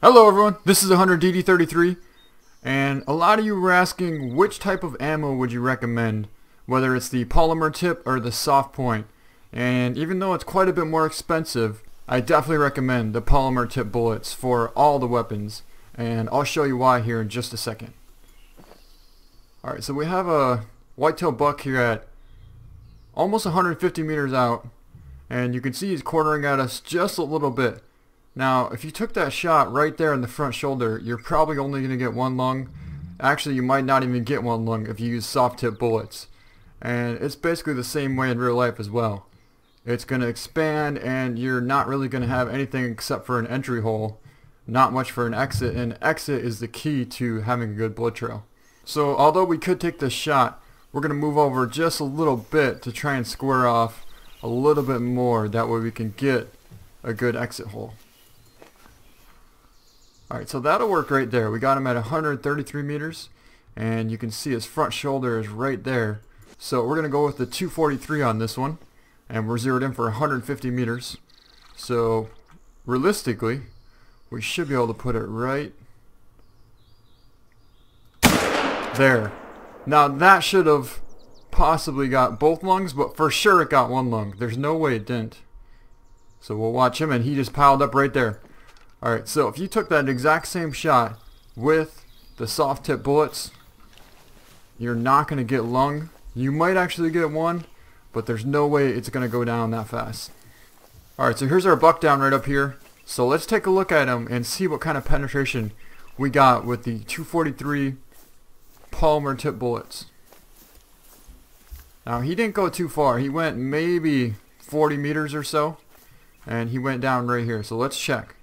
Hello everyone, this is TheHunter DD33, and a lot of you were asking which type of ammo would you recommend, whether it's the polymer tip or the soft point. And even though it's quite a bit more expensive, I definitely recommend the polymer tip bullets for all the weapons, and I'll show you why here in just a second. Alright, so we have a whitetail buck here at almost 150 meters out, and you can see he's quartering at us just a little bit. Now, if you took that shot right there in the front shoulder, you're probably only going to get one lung. Actually, you might not even get one lung if you use soft tip bullets. And it's basically the same way in real life as well. It's going to expand and you're not really going to have anything except for an entry hole. Not much for an exit, and exit is the key to having a good blood trail. So although we could take this shot, we're going to move over just a little bit to try and square off a little bit more. That way we can get a good exit hole. Alright, so that'll work right there. We got him at 133 meters, and you can see his front shoulder is right there. So we're going to go with the 243 on this one, and we're zeroed in for 150 meters. So realistically, we should be able to put it right there. Now that should have possibly got both lungs, but for sure it got one lung. There's no way it didn't. So we'll watch him, and he just piled up right there. Alright, so if you took that exact same shot with the soft tip bullets, you're not going to get lung. You might actually get one, but there's no way it's going to go down that fast. Alright, so here's our buck down right up here. So let's take a look at him and see what kind of penetration we got with the 243 polymer tip bullets. Now he didn't go too far. He went maybe 40 meters or so, and he went down right here. So let's check.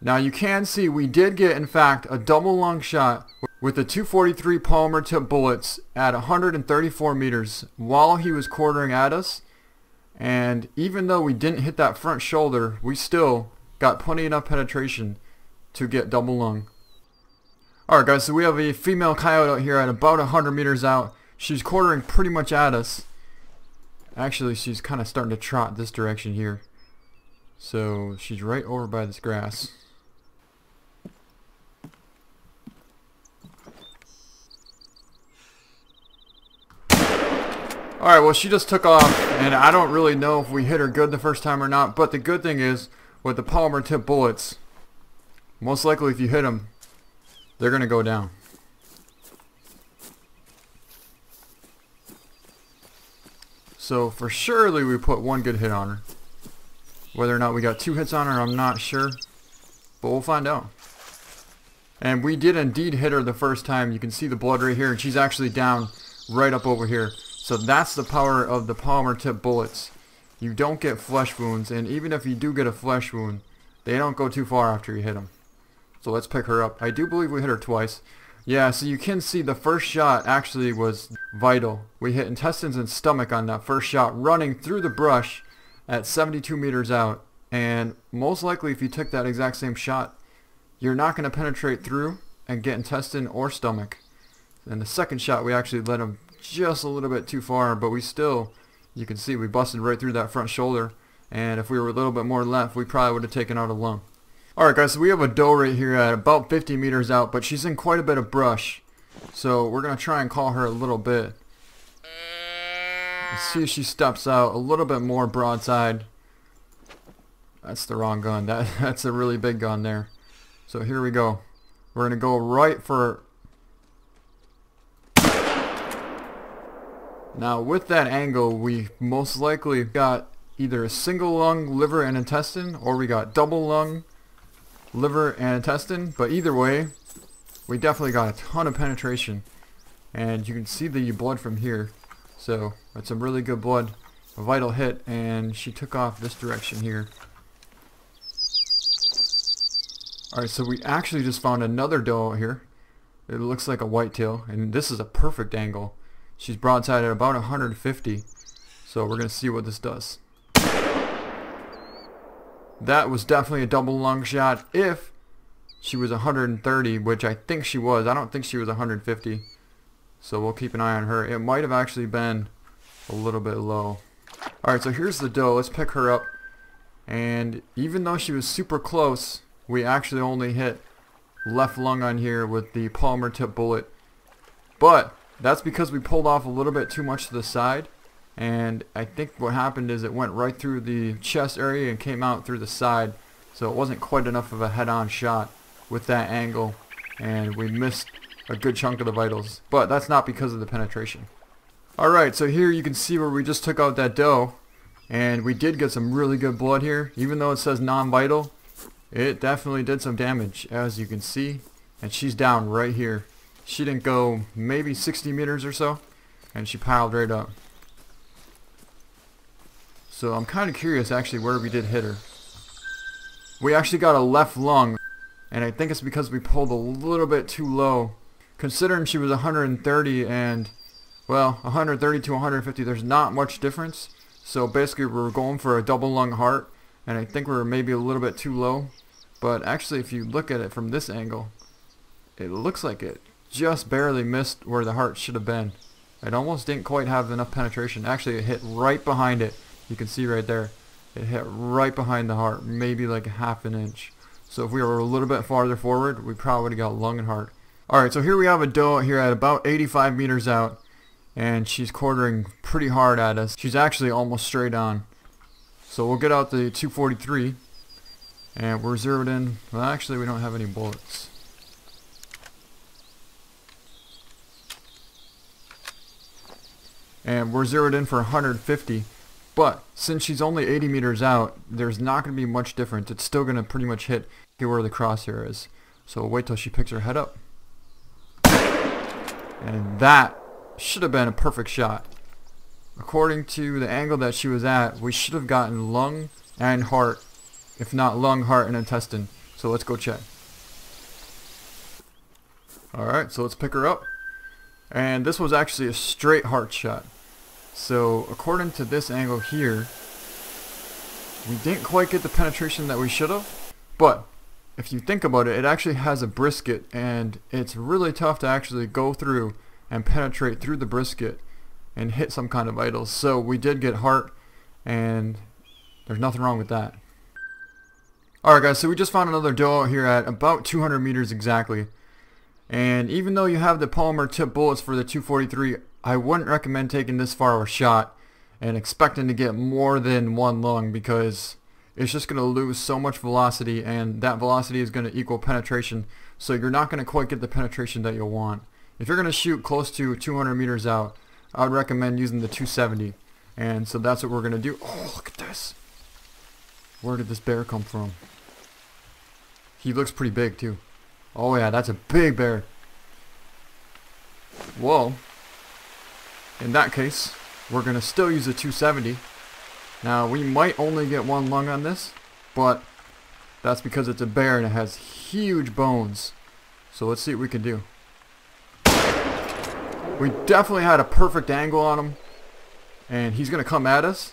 Now you can see we did get, in fact, a double lung shot with the 243 polymer tip bullets at 134 meters while he was quartering at us. And even though we didn't hit that front shoulder, we still got plenty enough penetration to get double lung. Alright guys, so we have a female coyote out here at about 100 meters out. She's quartering pretty much at us. Actually, she's kind of starting to trot this direction here. So she's right over by this grass. Alright, well she just took off, and I don't really know if we hit her good the first time or not, but the good thing is, with the polymer tip bullets, most likely if you hit them, they're going to go down. So for surely we put one good hit on her. Whether or not we got two hits on her, I'm not sure, but we'll find out. And we did indeed hit her the first time. You can see the blood right here, and she's actually down right up over here. So that's the power of the polymer tip bullets. You don't get flesh wounds, and even if you do get a flesh wound, they don't go too far after you hit them. So let's pick her up. I do believe we hit her twice. Yeah, so you can see the first shot actually was vital. We hit intestines and stomach on that first shot, running through the brush at 72 meters out. And most likely if you took that exact same shot, you're not going to penetrate through and get intestine or stomach. And the second shot we actually let him just a little bit too far, but we still, you can see we busted right through that front shoulder, and if we were a little bit more left, we probably would have taken out a lung. Alright guys, so we have a doe right here at about 50 meters out, but she's in quite a bit of brush, so we're going to try and call her a little bit. Let's see if she steps out a little bit more broadside. That's the wrong gun. That's a really big gun there. So here we go. We're going to go right for... Now with that angle, we most likely got either a single lung, liver, and intestine, or we got double lung, liver, and intestine. But either way, we definitely got a ton of penetration, and you can see the blood from here. So that's some really good blood, a vital hit, and she took off this direction here. Alright, so we actually just found another doe out here. It looks like a whitetail, and this is a perfect angle. She's broadside at about 150, so we're going to see what this does. That was definitely a double lung shot if she was 130, which I think she was. I don't think she was 150, so we'll keep an eye on her. It might have actually been a little bit low. Alright, so here's the doe. Let's pick her up, and even though she was super close, we actually only hit left lung on here with the Polymer Tipped bullet. But that's because we pulled off a little bit too much to the side. And I think what happened is it went right through the chest area and came out through the side. So it wasn't quite enough of a head-on shot with that angle. And we missed a good chunk of the vitals. But that's not because of the penetration. Alright, so here you can see where we just took out that doe. And we did get some really good blood here. Even though it says non-vital, it definitely did some damage, as you can see. And she's down right here. She didn't go maybe 60 meters or so. And she piled right up. So I'm kind of curious actually where we did hit her. We actually got a left lung. And I think it's because we pulled a little bit too low. Considering she was 130 and, well, 130 to 150, there's not much difference. So basically we're going for a double lung heart. And I think we're maybe a little bit too low. But actually if you look at it from this angle, it looks like it just barely missed where the heart should have been. It almost didn't quite have enough penetration. Actually it hit right behind it. You can see right there. It hit right behind the heart, maybe like a half an inch. So if we were a little bit farther forward, we probably would have got lung and heart. Alright, so here we have a doe here at about 85 meters out. And she's quartering pretty hard at us. She's actually almost straight on. So we'll get out the 243. And we're zeroed in. Well, actually we don't have any bullets. And we're zeroed in for 150. But since she's only 80 meters out, there's not going to be much difference. It's still going to pretty much hit where the crosshair is. So we'll wait till she picks her head up. And that should have been a perfect shot. According to the angle that she was at, we should have gotten lung and heart. If not lung, heart, and intestine. So let's go check. Alright, so let's pick her up. And this was actually a straight heart shot. So according to this angle here, we didn't quite get the penetration that we should have. But if you think about it, it actually has a brisket, and it's really tough to actually go through and penetrate through the brisket and hit some kind of vitals. So we did get heart, and there's nothing wrong with that. Alright guys, so we just found another doe out here at about 200 meters exactly. And even though you have the Polymer Tipped bullets for the 243, I wouldn't recommend taking this far of a shot and expecting to get more than one lung, because it's just going to lose so much velocity, and that velocity is going to equal penetration. So you're not going to quite get the penetration that you'll want. If you're going to shoot close to 200 meters out, I would recommend using the 270. And so that's what we're going to do. Oh, look at this. Where did this bear come from? He looks pretty big too. Oh yeah, that's a big bear. Whoa. In that case, we're going to still use a 270. Now, we might only get one lung on this, but that's because it's a bear and it has huge bones. So let's see what we can do. We definitely had a perfect angle on him, and he's going to come at us,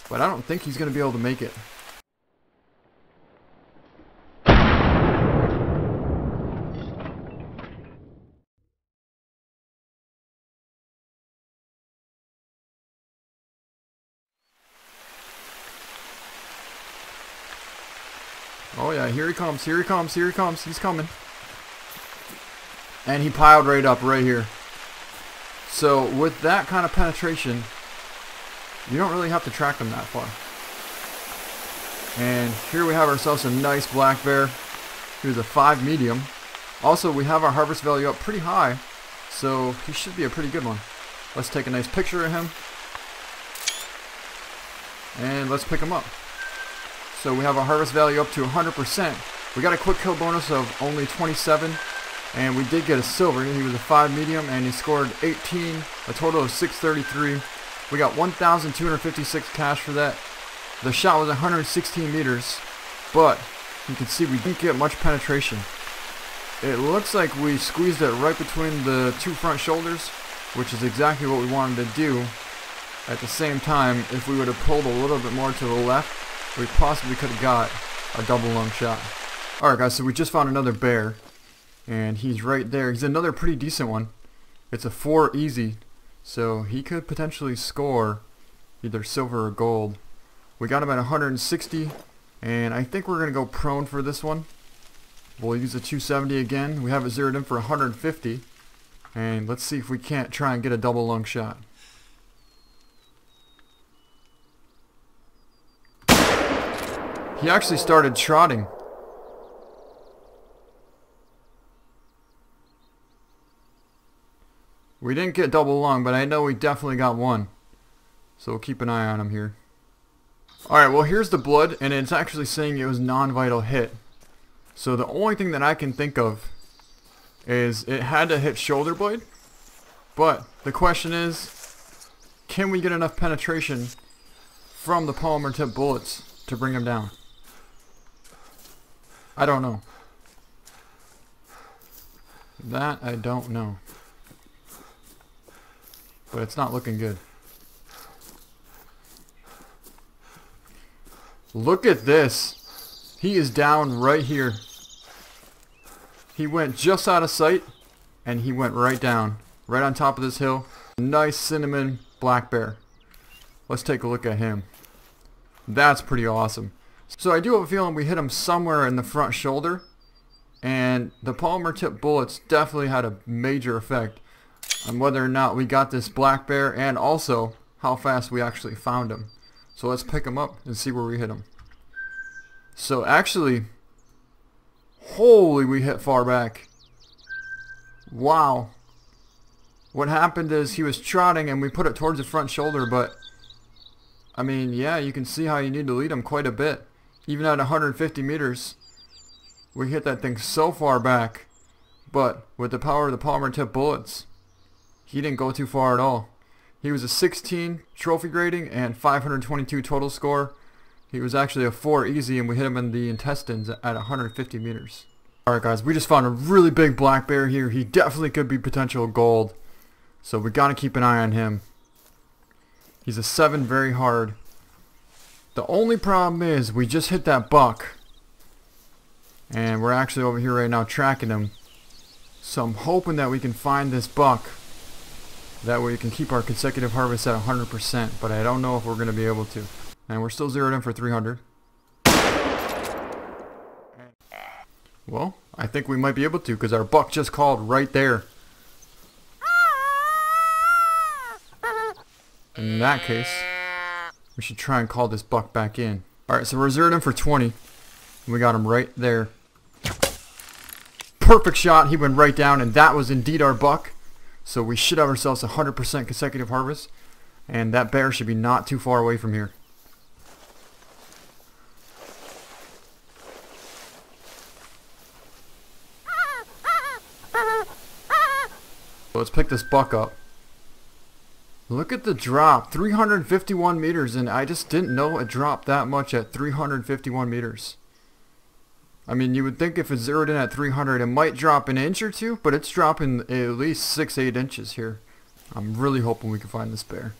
but I don't think he's going to be able to make it. Oh yeah, here he comes, here he comes, here he comes, he's coming. And he piled right up right here. So with that kind of penetration, you don't really have to track them that far. And here we have ourselves a nice black bear. He was a 5 medium. Also, we have our harvest value up pretty high, so he should be a pretty good one. Let's take a nice picture of him. And let's pick him up. So we have our harvest value up to 100%. We got a quick kill bonus of only 27. And we did get a silver. He was a 5 medium and he scored 18, a total of 633. We got 1,256 cash for that. The shot was 116 meters, but you can see we didn't get much penetration. It looks like we squeezed it right between the two front shoulders, which is exactly what we wanted to do. At the same time, if we would have pulled a little bit more to the left, we possibly could have got a double lung shot. Alright guys, so we just found another bear. And he's right there. He's another pretty decent one. It's a 4 easy. So he could potentially score either silver or gold. We got him at 160 And I think we're going to go prone for this one. We'll use the 270 again. We have it zeroed in for 150. And let's see if we can't try and get a double lung shot. He actually started trotting. We didn't get double lung, but I know we definitely got one. So we'll keep an eye on him here. Alright, well here's the blood, and it's actually saying it was non-vital hit. So the only thing that I can think of is it had to hit shoulder blade. But the question is, can we get enough penetration from the polymer tip bullets to bring him down? I don't know. That I don't know. But it's not looking good. Look at this. He is down right here. He went just out of sight and he went right down. Right on top of this hill. Nice cinnamon black bear. Let's take a look at him. That's pretty awesome. So I do have a feeling we hit him somewhere in the front shoulder. And the polymer tip bullets definitely had a major effect on whether or not we got this black bear and also how fast we actually found him. So let's pick him up and see where we hit him. So actually, holy, we hit far back. Wow. What happened is he was trotting and we put it towards the front shoulder, but I mean, yeah, you can see how you need to lead him quite a bit. Even at 150 meters, we hit that thing so far back, but with the power of the polymer tip bullets, he didn't go too far at all. He was a 16 trophy grading and 522 total score. He was actually a 4 easy and we hit him in the intestines at 150 meters. Alright guys, we just found a really big black bear here. He definitely could be potential gold. So we gotta keep an eye on him. He's a 7 very hard. The only problem is we just hit that buck. And we're actually over here right now tracking him. So I'm hoping that we can find this buck. That way we can keep our consecutive harvest at 100%, but I don't know if we're going to be able to. And we're still zeroed in for 300. Well, I think we might be able to because our buck just called right there. In that case, we should try and call this buck back in. Alright, so we're zeroed in for 20. We got him right there. Perfect shot. He went right down, and that was indeed our buck. So we should have ourselves 100% consecutive harvest. And that bear should be not too far away from here. Let's pick this buck up. Look at the drop. 351 meters, and I just didn't know it dropped that much at 351 meters. I mean, you would think if it's zeroed in at 300, it might drop an inch or two, but it's dropping at least 6-8 inches here. I'm really hoping we can find this bear.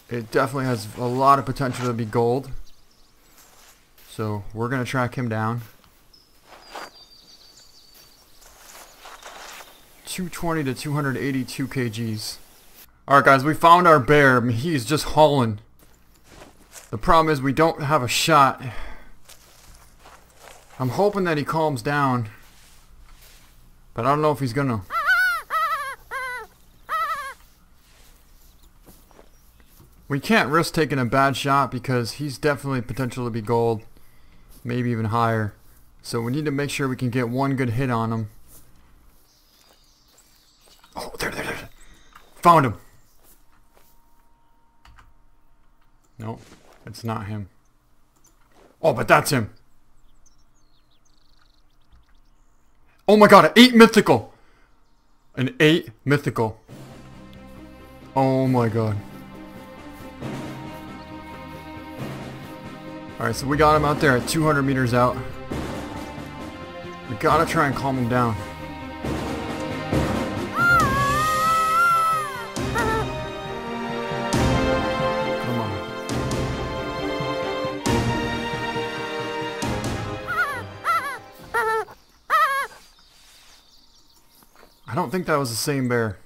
It definitely has a lot of potential to be gold. So we're going to track him down. 220 to 282 kgs. Alright guys, we found our bear. I mean, he's just hauling. The problem is we don't have a shot. I'm hoping that he calms down, but I don't know if he's gonna. We can't risk taking a bad shot because he's definitely potential to be gold, maybe even higher. So we need to make sure we can get one good hit on him. Oh, there. Found him. Nope, it's not him. Oh, but that's him. Oh my god, an 8 mythical! An 8 mythical. Oh my god. Alright, so we got him out there at 200 meters out. We gotta try and calm him down. Come on. I don't think that was the same bear.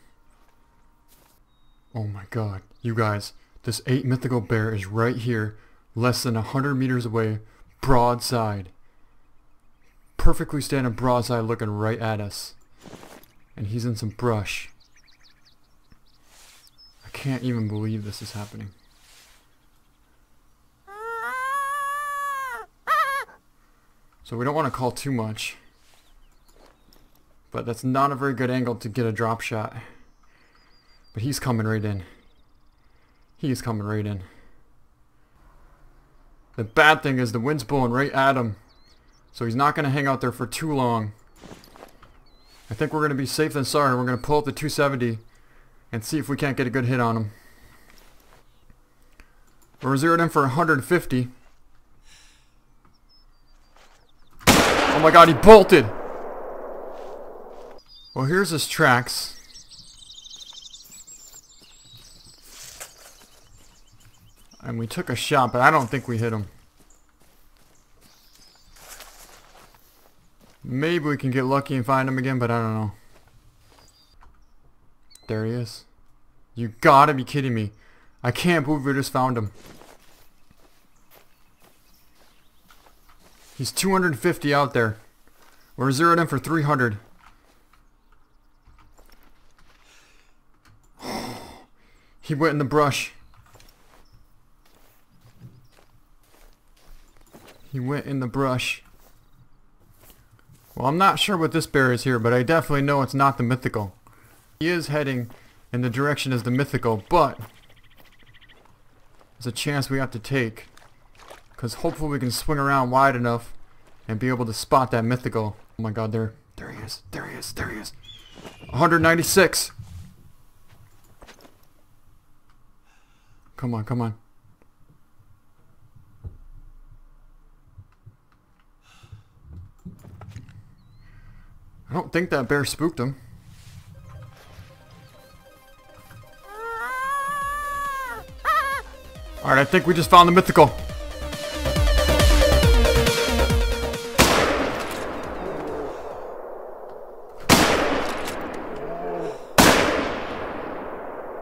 Oh my god. You guys, this 8 mythical bear is right here. less than 100 meters away, broadside. Perfectly standing broadside looking right at us. And he's in some brush. I can't even believe this is happening. So we don't want to call too much. But that's not a very good angle to get a drop shot. But he's coming right in. He's coming right in. The bad thing is the wind's blowing right at him. So he's not going to hang out there for too long. I think we're going to be safe than sorry. We're going to pull up the 270 and see if we can't get a good hit on him. We're zeroed in for 150. Oh my god, he bolted! Well, here's his tracks. And we took a shot, but I don't think we hit him. Maybe we can get lucky and find him again, but I don't know. There he is. You gotta be kidding me. I can't believe we just found him. He's 250 out there. We're zeroed in for 300. He went in the brush. He went in the brush. Well, I'm not sure what this bear is here, but I definitely know it's not the mythical. He is heading in the direction as the mythical, but there's a chance we have to take. Because hopefully we can swing around wide enough and be able to spot that mythical. Oh my god, there he is. There he is. There he is. 196. Come on, come on. I don't think that bear spooked him. Alright, I think we just found the mythical.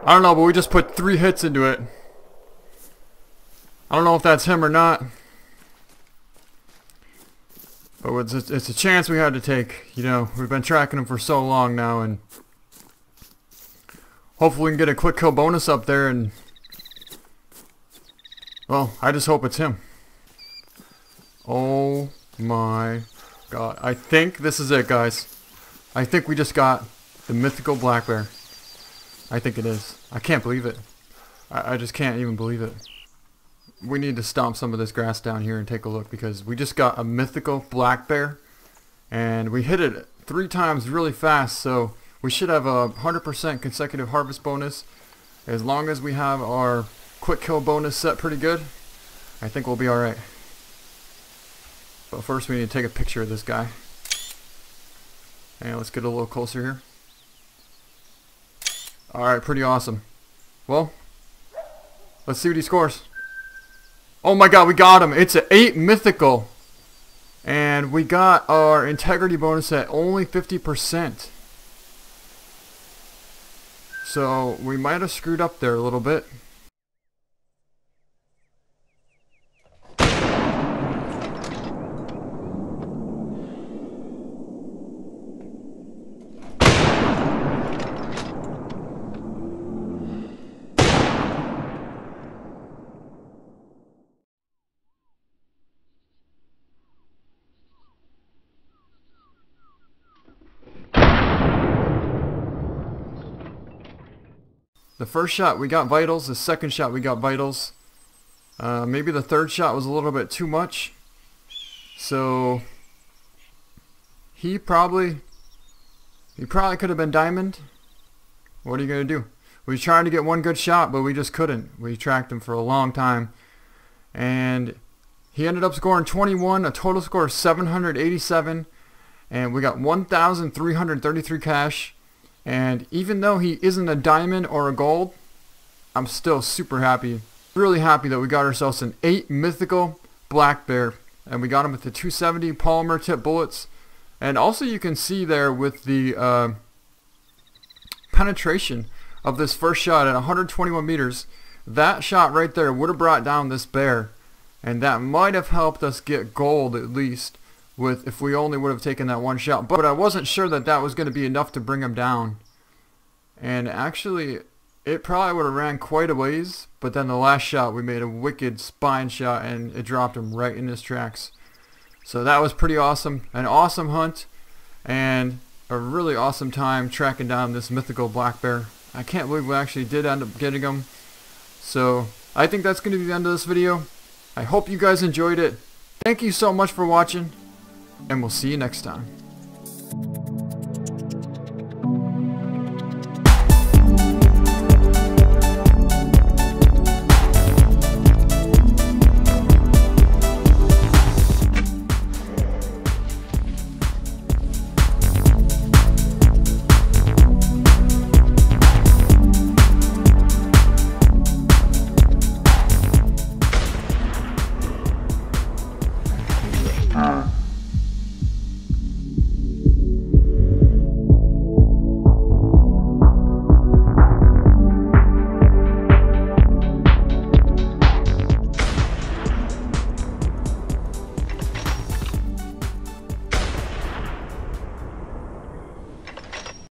I don't know, but we just put 3 hits into it. I don't know if that's him or not. But it's a chance we had to take. You know, we've been tracking him for so long now, and hopefully we can get a quick kill bonus up there, and well, I just hope it's him. Oh my god. I think this is it, guys. I think we just got the mythical black bear. I think it is. I can't believe it. I just can't even believe it. We need to stomp some of this grass down here and take a look, because we just got a mythical black bear and we hit it 3 times really fast, so we should have a 100% consecutive harvest bonus. As long as we have our quick kill bonus set pretty good, I think we'll be alright. But first we need to take a picture of this guy. And let's get a little closer here. Alright, pretty awesome. Well, let's see what he scores. Oh my god, we got him. It's an 8 mythical. And we got our integrity bonus at only 50%. So we might have screwed up there a little bit. The first shot we got vitals, the second shot we got vitals. Maybe the third shot was a little bit too much. So he probably could have been diamond. What are you going to do? We were trying to get one good shot, but we just couldn't. We tracked him for a long time. And he ended up scoring 21, a total score of 787. And we got 1,333 cash. And even though he isn't a diamond or a gold, I'm still super happy. Really happy that we got ourselves an 8 mythical black bear. And we got him with the 270 polymer tip bullets. And also you can see there with the penetration of this first shot at 121 meters. That shot right there would have brought down this bear and that might have helped us get gold at least, with if we only would have taken that one shot. But I wasn't sure that that was going to be enough to bring him down. And actually, it probably would have ran quite a ways, but then the last shot we made a wicked spine shot and it dropped him right in his tracks. So that was pretty awesome. An awesome hunt and a really awesome time tracking down this mythical black bear. I can't believe we actually did end up getting him. So I think that's going to be the end of this video. I hope you guys enjoyed it. Thank you so much for watching, and we'll see you next time.